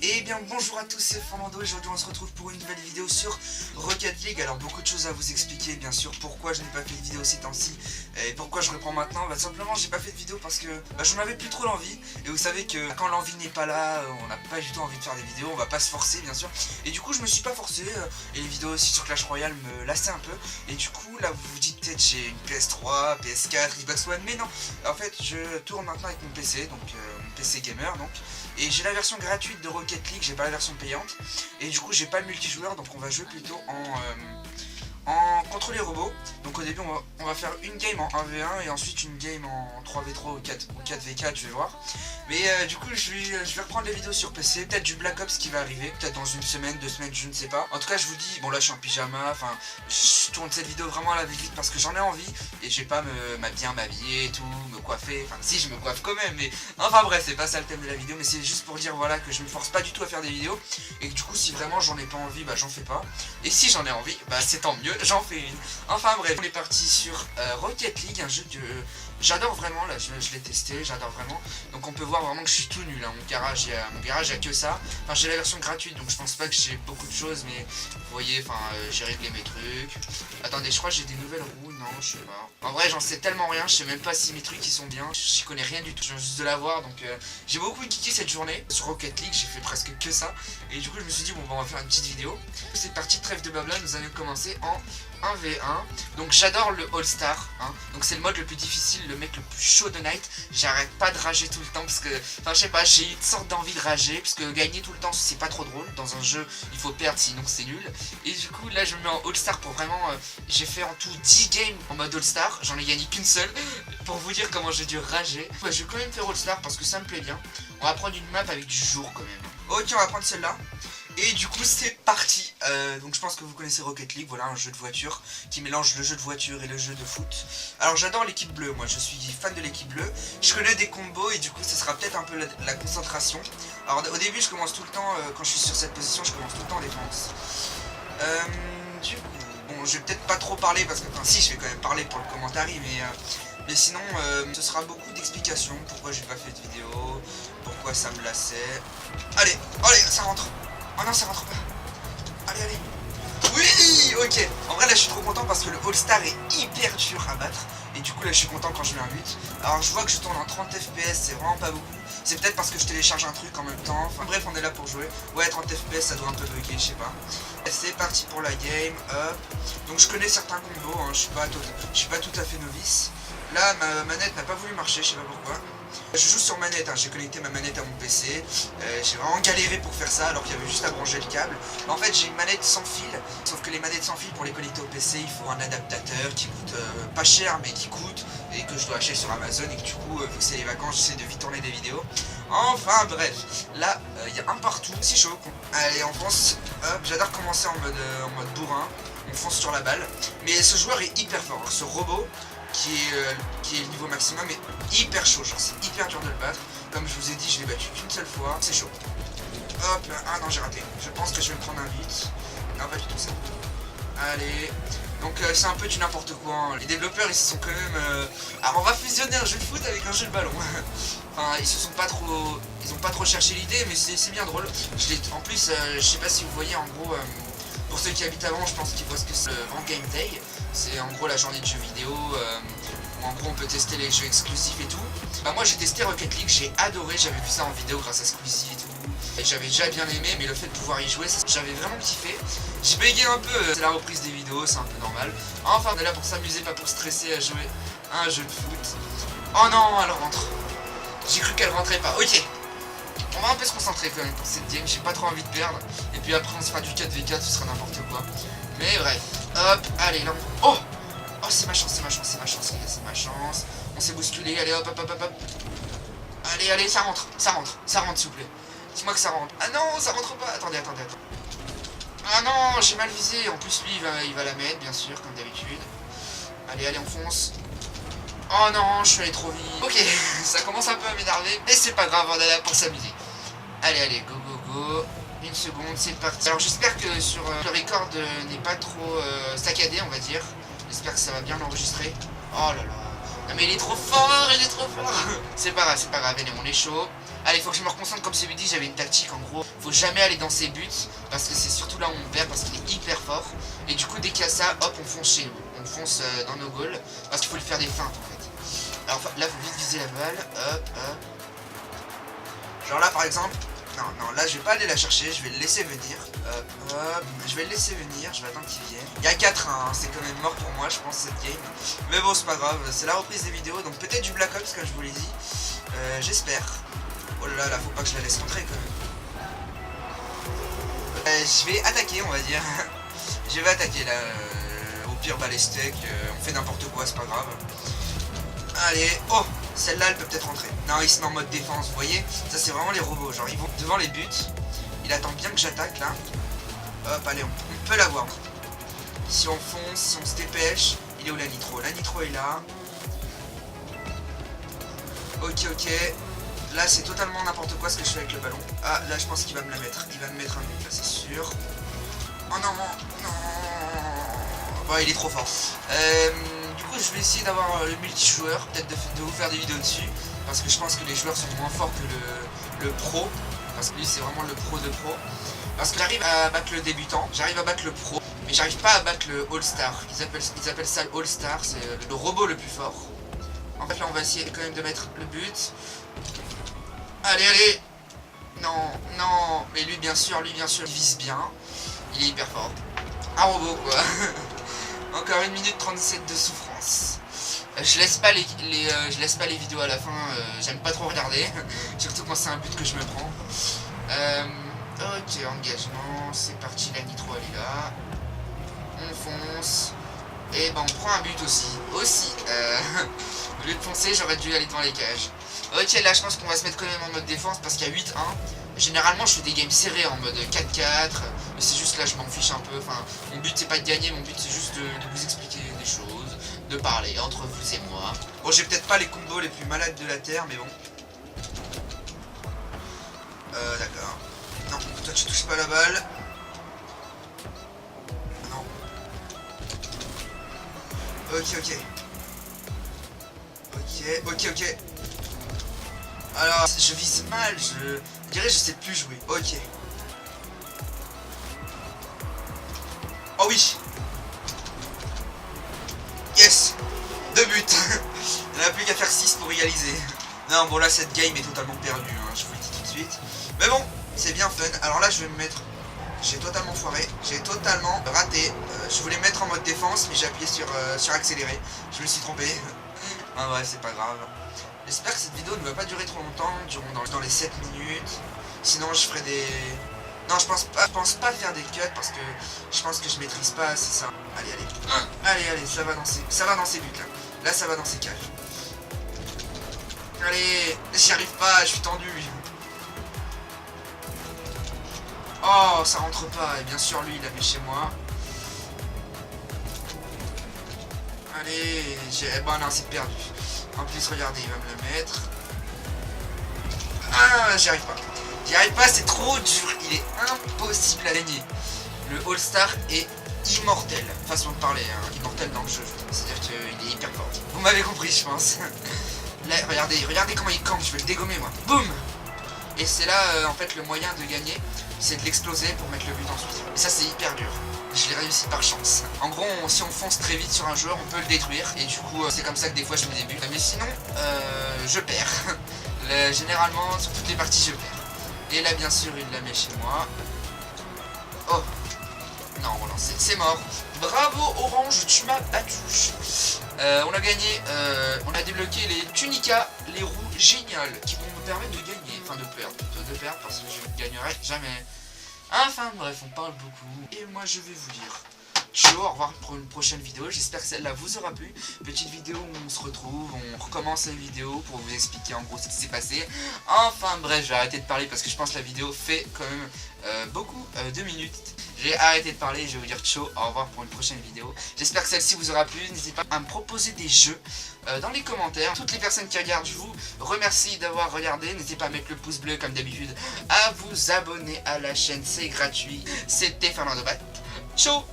Et bien bonjour à tous, c'est Fernando et aujourd'hui on se retrouve pour une nouvelle vidéo sur Rocket League. Alors beaucoup de choses à vous expliquer bien sûr, pourquoi je n'ai pas fait de vidéo ces temps-ci et pourquoi je reprends maintenant. Simplement j'ai pas fait de vidéo parce que j'en avais plus trop l'envie. Et vous savez que quand l'envie n'est pas là, on n'a pas du tout envie de faire des vidéos, on va pas se forcer bien sûr. Et du coup je me suis pas forcé et les vidéos aussi sur Clash Royale me lassaient un peu. Et du coup là vous vous dites peut-être j'ai une PS3, PS4, Xbox One, mais non. En fait je tourne maintenant avec mon PC, donc mon PC gamer donc. Et j'ai la version gratuite de Rocket League, j'ai pas la version payante. Et du coup j'ai pas le multijoueur, donc on va jouer plutôt en contre les robots. Donc au début on va faire une game en 1v1 et ensuite une game en 3v3 ou 4v4, je vais voir. Mais du coup je vais reprendre les vidéos sur PC, peut-être du Black Ops qui va arriver, peut-être dans une semaine, 2 semaines, je ne sais pas. En tout cas je vous dis, bon là je suis en pyjama, enfin je tourne cette vidéo vraiment à la vite parce que j'en ai envie. Et je vais pas bien m'habiller et tout, me coiffer, enfin si je me coiffe quand même, mais enfin bref c'est pas ça le thème de la vidéo. Mais c'est juste pour dire voilà que je me force pas du tout à faire des vidéos. Et que du coup si vraiment j'en ai pas envie, bah j'en fais pas. Et si j'en ai envie, bah c'est tant mieux, j'en fais une. Enfin bref, on est parti sur Rocket League, un jeu que j'adore vraiment, là je l'ai testé, j'adore vraiment. Donc on peut voir vraiment que je suis tout nul, hein. Mon garage il y a que ça. Enfin j'ai la version gratuite donc je pense pas que j'ai beaucoup de choses, mais vous voyez, enfin j'ai réglé mes trucs. Attendez, je crois que j'ai des nouvelles roues, non je sais pas. En vrai j'en sais tellement rien, je sais même pas si mes trucs ils sont bien. J'y connais rien du tout, je viens juste de l'avoir donc j'ai beaucoup geeké cette journée. Sur Rocket League j'ai fait presque que ça. Et du coup je me suis dit bon bah, on va faire une petite vidéo. C'est parti, trêve de blabla, nous allons commencer en 1v1. Donc j'adore le All Star, hein. Donc c'est le mode le plus difficile, le mec le plus chaud de Night. J'arrête pas de rager tout le temps parce que, enfin je sais pas, j'ai une sorte d'envie de rager parce que gagner tout le temps c'est pas trop drôle. Dans un jeu il faut perdre sinon c'est nul. Et du coup là je me mets en All Star pour vraiment, j'ai fait en tout 10 games en mode All Star. J'en ai gagné qu'une seule pour vous dire comment j'ai dû rager. Ouais, je vais quand même faire All Star parce que ça me plaît bien. On va prendre une map avec du jour quand même. Ok, on va prendre celle-là. Et du coup c'est parti. Donc je pense que vous connaissez Rocket League, voilà un jeu de voiture qui mélange le jeu de voiture et le jeu de foot. Alors j'adore l'équipe bleue, moi je suis fan de l'équipe bleue. Je connais des combos et du coup ce sera peut-être un peu la concentration. Alors au début je commence tout le temps, quand je suis sur cette position je commence tout le temps en défense. Du coup, bon je vais peut-être pas trop parler parce que, enfin si je vais quand même parler pour le commentaire, mais sinon ce sera beaucoup d'explications, pourquoi j'ai pas fait de vidéo, pourquoi ça me lassait. Allez, allez, ça rentre. Oh non, ça rentre pas. Allez, allez. Oui, ok. En vrai, là, je suis trop content parce que le All-Star est hyper dur à battre. Et du coup, là, je suis content quand je mets un but. Alors, je vois que je tourne en 30 FPS, c'est vraiment pas beaucoup. C'est peut-être parce que je télécharge un truc en même temps. Enfin, bref, on est là pour jouer. Ouais, 30 FPS, ça doit un peu bugger, je sais pas. C'est parti pour la game. Hop. Donc, je connais certains combos, hein. Je suis pas tout à fait novice. Là, ma manette n'a pas voulu marcher, je sais pas pourquoi. Je joue sur manette, hein. J'ai connecté ma manette à mon PC, j'ai vraiment galéré pour faire ça alors qu'il y avait juste à brancher le câble. Mais en fait j'ai une manette sans fil, sauf que les manettes sans fil pour les connecter au PC il faut un adaptateur qui coûte pas cher mais qui coûte et que je dois acheter sur Amazon et que du coup vu que c'est les vacances j'essaie de vite tourner des vidéos. Enfin bref, là il y a un partout, c'est chaud. Allez on fonce, hop, j'adore commencer en mode bourrin, on fonce sur la balle. Mais ce joueur est hyper fort, ce robot qui est le niveau maximum est hyper chaud, genre c'est hyper dur de le battre. Comme je vous ai dit, je l'ai battu qu'une seule fois, c'est chaud. Hop, ah non j'ai raté, je pense que je vais me prendre un but. Non pas du tout ça. Allez, donc c'est un peu du n'importe quoi, hein. Les développeurs ils se sont quand même... Alors on va fusionner un jeu de foot avec un jeu de ballon. Enfin ils se sont pas trop... Ils ont pas trop cherché l'idée mais c'est bien drôle. En plus je sais pas si vous voyez en gros... Pour ceux qui habitent avant, je pense qu'ils voient ce que c'est le Grand Game Day. C'est en gros la journée de jeux vidéo où en gros on peut tester les jeux exclusifs et tout. Bah moi j'ai testé Rocket League, j'ai adoré, j'avais vu ça en vidéo grâce à Squeezie et tout. Et j'avais déjà bien aimé, mais le fait de pouvoir y jouer, j'avais vraiment kiffé. J'ai bégayé un peu, c'est la reprise des vidéos, c'est un peu normal. Enfin on est là pour s'amuser, pas pour stresser à jouer à un jeu de foot. Oh non, elle rentre. J'ai cru qu'elle rentrait pas, ok. On va un peu se concentrer quand même pour cette game, j'ai pas trop envie de perdre. Et puis après on se fera du 4v4, ce sera n'importe quoi. Mais bref, hop, allez là on... Oh, oh c'est ma chance, c'est ma chance, c'est ma chance, les gars, c'est ma chance. On s'est bousculé, allez hop hop hop hop hop. Allez, allez, ça rentre s'il vous plaît. Dis-moi que ça rentre. Ah non, ça rentre pas, attendez. Ah non, j'ai mal visé, en plus lui il va la mettre, bien sûr, comme d'habitude. Allez, allez, on fonce. Oh non, je suis allé trop vite. Ok, ça commence un peu à m'énerver, mais c'est pas grave, on est là pour s'amuser. Allez, allez, go, go, go. Une seconde, c'est parti. Alors j'espère que sur le record n'est pas trop saccadé, on va dire. J'espère que ça va bien l'enregistrer. Oh là là. Non mais il est trop fort, il est trop fort. C'est pas grave, allez, on est chaud. Allez, faut que je me reconcentre comme celui dit, j'avais une tactique en gros. Faut jamais aller dans ses buts, parce que c'est surtout là où on perd, parce qu'il est hyper fort. Et du coup, dès qu'il y a ça, hop, on fonce chez nous. On fonce dans nos goals, parce qu'il faut lui faire des feintes en fait. Alors là, faut vite viser la balle, hop, hop. Genre là par exemple, non, là je vais pas aller la chercher, je vais le laisser venir. Hop, hop, je vais le laisser venir, je vais attendre qu'il vienne. Il y a 4-1, hein, c'est quand même mort pour moi, je pense, cette game. Mais bon, c'est pas grave, c'est la reprise des vidéos, donc peut-être du Black Ops, comme je vous l'ai dit. J'espère. Oh là là, faut pas que je la laisse rentrer quand même. Je vais attaquer, on va dire. Je vais attaquer là. Au pire, bah les steaks, on fait n'importe quoi, c'est pas grave. Allez, oh, celle-là elle peut peut-être rentrer. Non, il se met en mode défense, vous voyez. Ça c'est vraiment les robots, genre ils vont devant les buts. Il attend bien que j'attaque là. Hop, allez, on peut l'avoir. Si on fonce, si on se dépêche. Il est où la nitro? La nitro est là. Ok, ok. Là c'est totalement n'importe quoi ce que je fais avec le ballon. Ah, là je pense qu'il va me la mettre. Il va me mettre un but là, c'est sûr. Oh non, non. Bon, il est trop fort. Du coup, je vais essayer d'avoir le multijoueur, peut-être de vous faire des vidéos dessus, parce que je pense que les joueurs sont moins forts que le pro, parce que lui c'est vraiment le pro de pro. Parce que j'arrive à battre le débutant, j'arrive à battre le pro, mais j'arrive pas à battre le All-Star. Ils appellent ça le All-Star, c'est le robot le plus fort. En fait là on va essayer quand même de mettre le but. Allez, allez. Non, non, mais lui bien sûr, il vise bien. Il est hyper fort. Un robot quoi. Encore 1 minute 37 de souffrance. Je laisse pas les vidéos à la fin, j'aime pas trop regarder. Surtout quand c'est un but que je me prends. Ok, engagement, c'est parti, la nitro elle est là. On fonce. Et ben on prend un but aussi. Au lieu de foncer, j'aurais dû aller devant les cages. Ok, là je pense qu'on va se mettre quand même en mode défense parce qu'il y a 8-1. Généralement je fais des games serrés en mode 4-4. Mais c'est juste là je m'en fiche un peu. Enfin, mon but c'est pas de gagner, mon but c'est juste de vous expliquer des choses, de parler entre vous et moi. Bon, j'ai peut-être pas les combos les plus malades de la terre, mais bon. D'accord. Non, toi tu touches pas la balle. Non. Ok, ok. Ok. Alors, je vise mal, je dirais je sais plus jouer. Ok. Oh oui. Yes. 2 buts. Il n'y en a plus qu'à faire 6 pour égaliser. Non, bon là cette game est totalement perdue, hein, je vous le dis tout de suite. Mais bon, c'est bien fun. Alors là je vais me mettre... J'ai totalement foiré, j'ai totalement raté. Je voulais me mettre en mode défense, mais j'ai appuyé sur accélérer. Je me suis trompé. Ah ouais, c'est pas grave. J'espère que cette vidéo ne va pas durer trop longtemps, durant dans les 7 minutes. Sinon je ferai des... Non, je pense pas faire des cuts parce que je pense que je maîtrise pas assez ça. Allez, allez, ça va dans ces buts là. Là ça va dans ces cages. Allez, j'y arrive pas, je suis tendu. Oh, ça rentre pas, et bien sûr lui il a mis chez moi. Allez, bon non, c'est perdu. En plus, regardez, il va me le mettre. Ah, j'y arrive pas. J'y arrive pas, c'est trop dur. Il est impossible à gagner. Le All-Star est immortel. Façon de parler, hein. Immortel dans le jeu. C'est-à-dire qu'il est hyper fort. Vous m'avez compris, je pense. Là, regardez comment il campe. Je vais le dégommer, moi. Boum. Et c'est là, en fait, le moyen de gagner, c'est de l'exploser pour mettre le but ensuite. Et ça, c'est hyper dur. Je l'ai réussi par chance. En gros, si on fonce très vite sur un joueur, on peut le détruire. Et du coup, c'est comme ça que des fois je mets des buts. Mais sinon, je perds. Généralement, sur toutes les parties, je perds. Et là, bien sûr, il la met chez moi. Oh. Non, relancé. C'est mort. Bravo, Orange, tu m'as battu. On a gagné. On a débloqué les tunicas, les roues géniales, qui vont me permettre de gagner. Enfin, de perdre plutôt. De perdre parce que je ne gagnerai jamais. Enfin bref, on parle beaucoup. Et moi je vais vous dire ciao, au revoir pour une prochaine vidéo. J'espère que celle-là vous aura plu. Petite vidéo où on se retrouve, on recommence la vidéo pour vous expliquer en gros ce qui s'est passé. Enfin bref, je vais arrêter de parler parce que je pense que la vidéo fait quand même beaucoup de minutes. J'ai arrêté de parler et je vais vous dire ciao, au revoir pour une prochaine vidéo. J'espère que celle-ci vous aura plu. N'hésitez pas à me proposer des jeux dans les commentaires. Toutes les personnes qui regardent, je vous remercie d'avoir regardé. N'hésitez pas à mettre le pouce bleu comme d'habitude, à vous abonner à la chaîne, c'est gratuit. C'était Fernando Bat. Ciao.